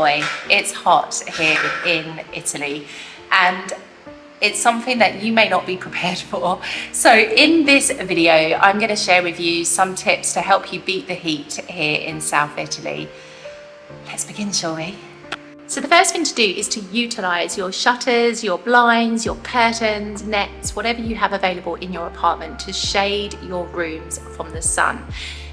boy, it's hot here in Italy, and it's something that you may not be prepared for. So in this video, I'm going to share with you some tips to help you beat the heat here in South Italy. Let's begin, shall we? So the first thing to do is to utilize your shutters, your blinds, your curtains, nets, whatever you have available in your apartment to shade your rooms from the sun.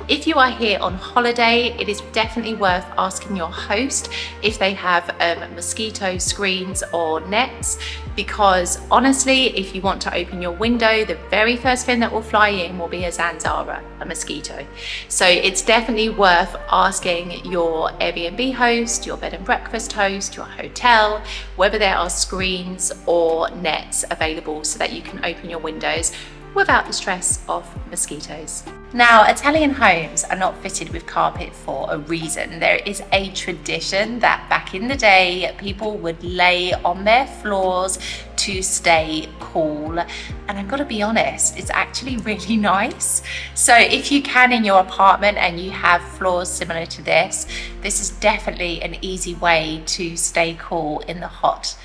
If you are here on holiday, it is definitely worth asking your host if they have mosquito screens or nets, because honestly, if you want to open your window, the very first thing that will fly in will be a zanzara, a mosquito. So it's definitely worth asking your Airbnb host, your bed and breakfast host, your hotel, whether there are screens or nets available so that you can open your windows without the stress of mosquitoes. Now, Italian homes are not fitted with carpet for a reason. There is a tradition that back in the day, people would lay on their floors to stay cool. And I've got to be honest, it's actually really nice. So if you can in your apartment and you have floors similar to this is definitely an easy way to stay cool in the hot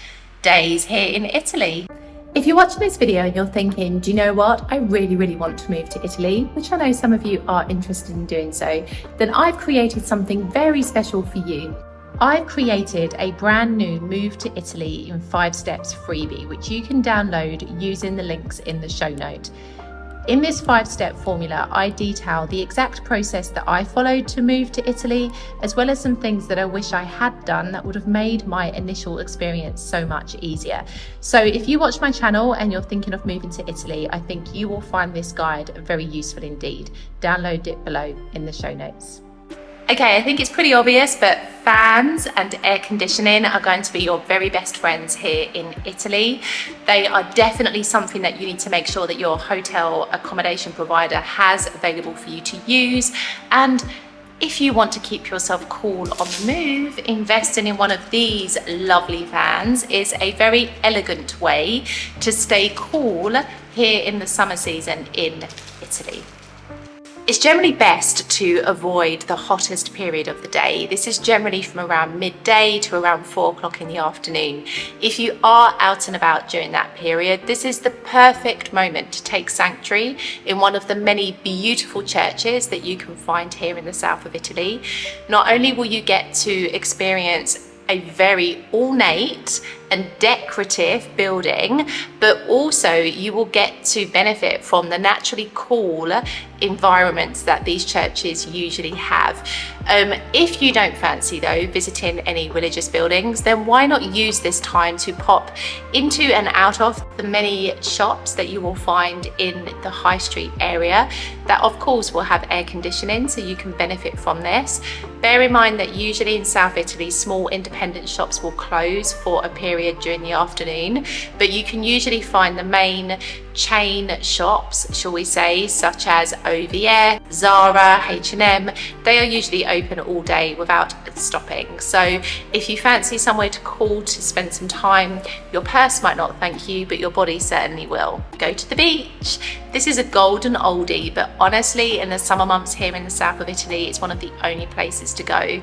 days here in Italy. If you're watching this video and you're thinking, do you know what? I really want to move to Italy, which I know some of you are interested in doing so, then I've created something very special for you. I've created a brand new Move to Italy in 5 steps freebie, which you can download using the links in the show note. In this 5-step formula, I detail the exact process that I followed to move to Italy, as well as some things that I wish I had done that would have made my initial experience so much easier. So if you watch my channel and you're thinking of moving to Italy, I think you will find this guide very useful indeed. Download it below in the show notes. Okay, I think it's pretty obvious, but fans and air conditioning are going to be your very best friends here in Italy. They are definitely something that you need to make sure that your hotel accommodation provider has available for you to use. And if you want to keep yourself cool on the move, investing in one of these lovely fans is a very elegant way to stay cool here in the summer season in Italy. It's generally best to avoid the hottest period of the day. This is generally from around midday to around 4 o'clock in the afternoon. If you are out and about during that period, this is the perfect moment to take sanctuary in one of the many beautiful churches that you can find here in the south of Italy. Not only will you get to experience a very ornate and decorative building, but also you will get to benefit from the naturally cool environments that these churches usually have. If you don't fancy though visiting any religious buildings, then why not use this time to pop into and out of the many shops that you will find in the high street area that of course will have air conditioning, so you can benefit from this. Bear in mind that usually in South Italy, small independent shops will close for a period during the afternoon, but you can usually find the main chain shops, shall we say, such as OVS, Zara, H&M. They are usually open all day without stopping. So if you fancy somewhere to cool to spend some time, your purse might not thank you, but your body certainly will. Go to the beach. This is a golden oldie, but honestly in the summer months here in the south of Italy, it's one of the only places to go.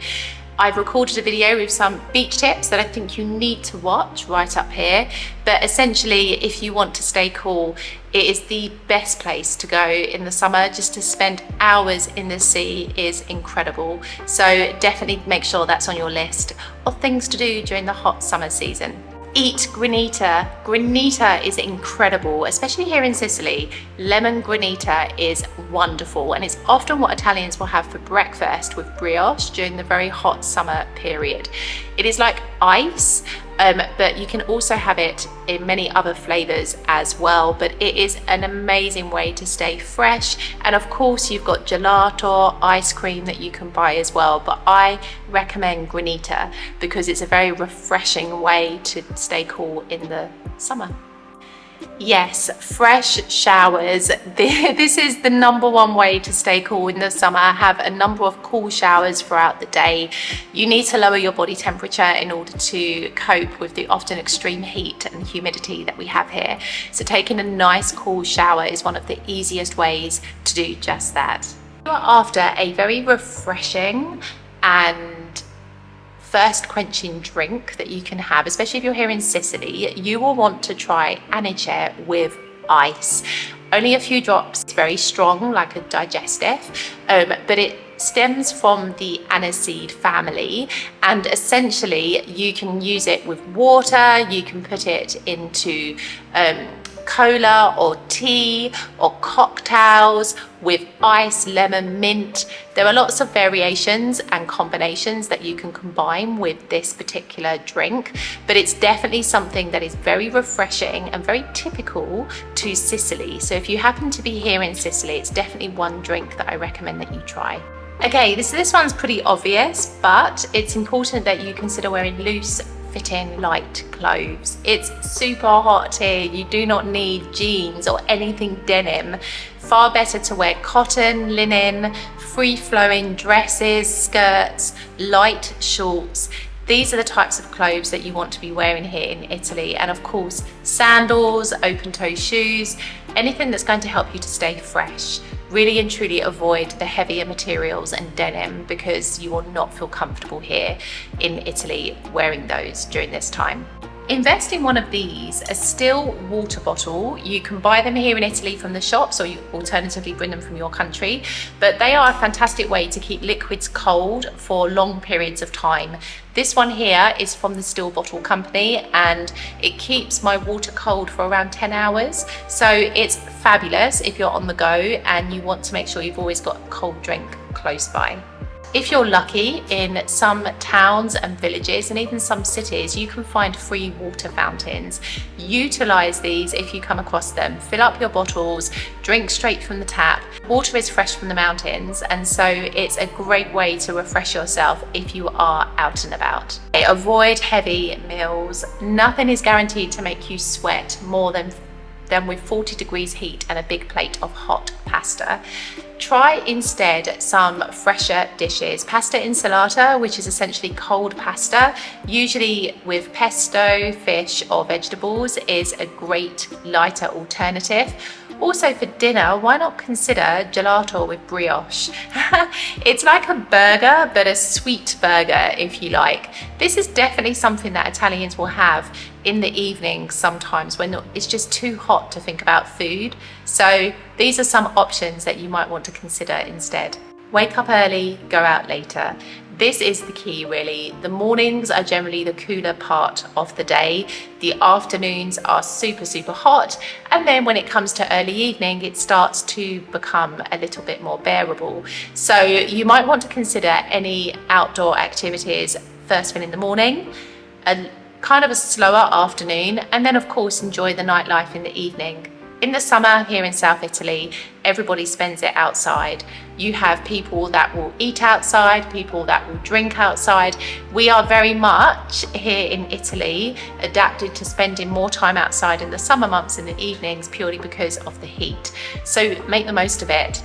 I've recorded a video with some beach tips that I think you need to watch right up here, but essentially if you want to stay cool, it is the best place to go in the summer. Just to spend hours in the sea is incredible. So definitely make sure that's on your list of things to do during the hot summer season. Eat granita. Granita is incredible, especially here in Sicily. Lemon granita is wonderful, and it's often what Italians will have for breakfast with brioche during the very hot summer period. It is like ice, but you can also have it in many other flavors as well, but it is an amazing way to stay fresh. And of course you've got gelato, ice cream that you can buy as well, but I recommend granita because it's a very refreshing way to stay cool in the summer. Yes, fresh showers. This is the #1 way to stay cool in the summer. Have a number of cool showers throughout the day. You need to lower your body temperature in order to cope with the often extreme heat and humidity that we have here. So taking a nice cool shower is one of the easiest ways to do just that. You are after a very refreshing and first quenching drink that you can have, especially if you're here in Sicily, you will want to try anice with ice. Only a few drops, it's very strong, like a digestive, but it stems from the aniseed family, and essentially you can use it with water, you can put it into cola or tea or cocktails with ice, lemon, mint. There are lots of variations and combinations that you can combine with this particular drink, but it's definitely something that is very refreshing and very typical to Sicily. So if you happen to be here in Sicily, it's definitely one drink that I recommend that you try. Okay, this one's pretty obvious, but it's important that you consider wearing loose fitting light clothes. It's super hot here. You do not need jeans or anything denim. Far better to wear cotton, linen, free-flowing dresses, skirts, light shorts. These are the types of clothes that you want to be wearing here in Italy. And of course, sandals, open-toe shoes, anything that's going to help you to stay fresh. Really and truly avoid the heavier materials and denim, because you will not feel comfortable here in Italy wearing those during this time. Invest in one of these, a still water bottle. You can buy them here in Italy from the shops, or you alternatively bring them from your country, but they are a fantastic way to keep liquids cold for long periods of time. This one here is from the Still Bottle company, and it keeps my water cold for around 10 hours. So it's fabulous if you're on the go and you want to make sure you've always got a cold drink close by. If you're lucky, in some towns and villages and even some cities, you can find free water fountains. Utilize these if you come across them. Fill up your bottles, drink straight from the tap. Water is fresh from the mountains, and so it's a great way to refresh yourself if you are out and about. Avoid heavy meals. Nothing is guaranteed to make you sweat more than with 40 degrees heat and a big plate of hot pasta. Try instead some fresher dishes. Pasta insalata, which is essentially cold pasta, usually with pesto, fish or vegetables, is a great lighter alternative. Also for dinner, why not consider gelato with brioche? It's like a burger, but a sweet burger if you like. This is definitely something that Italians will have in the evening sometimes when it's just too hot to think about food. So these are some options that you might want to consider instead. Wake up early, go out later. This is the key really. The mornings are generally the cooler part of the day. The afternoons are super, super hot. And then when it comes to early evening, it starts to become a little bit more bearable. So you might want to consider any outdoor activities first thing in the morning, a kind of a slower afternoon, and then of course enjoy the nightlife in the evening. In the summer here in South Italy, everybody spends it outside. You have people that will eat outside, people that will drink outside. We are very much here in Italy adapted to spending more time outside in the summer months in the evenings purely because of the heat. So make the most of it.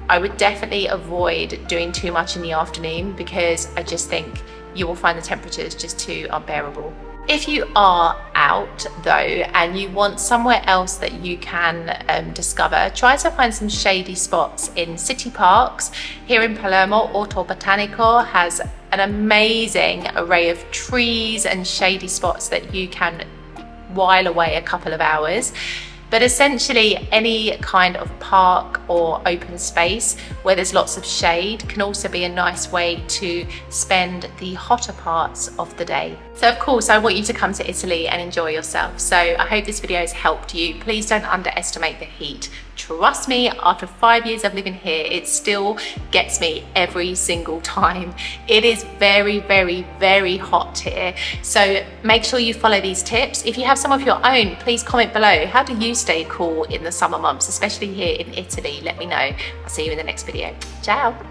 I would definitely avoid doing too much in the afternoon, because I just think you will find the temperatures just too unbearable. If you are out though and you want somewhere else that you can discover, try to find some shady spots in city parks. Here in Palermo, Orto Botanico has an amazing array of trees and shady spots that you can while away a couple of hours. But essentially any kind of park or open space where there's lots of shade can also be a nice way to spend the hotter parts of the day. So of course I want you to come to Italy and enjoy yourself. So I hope this video has helped you. Please don't underestimate the heat. Trust me, after 5 years of living here, it still gets me every single time. It is very, very, very hot here. So make sure you follow these tips. If you have some of your own, please comment below. How do you stay cool in the summer months, especially here in Italy? Let me know. I'll see you in the next video. Ciao.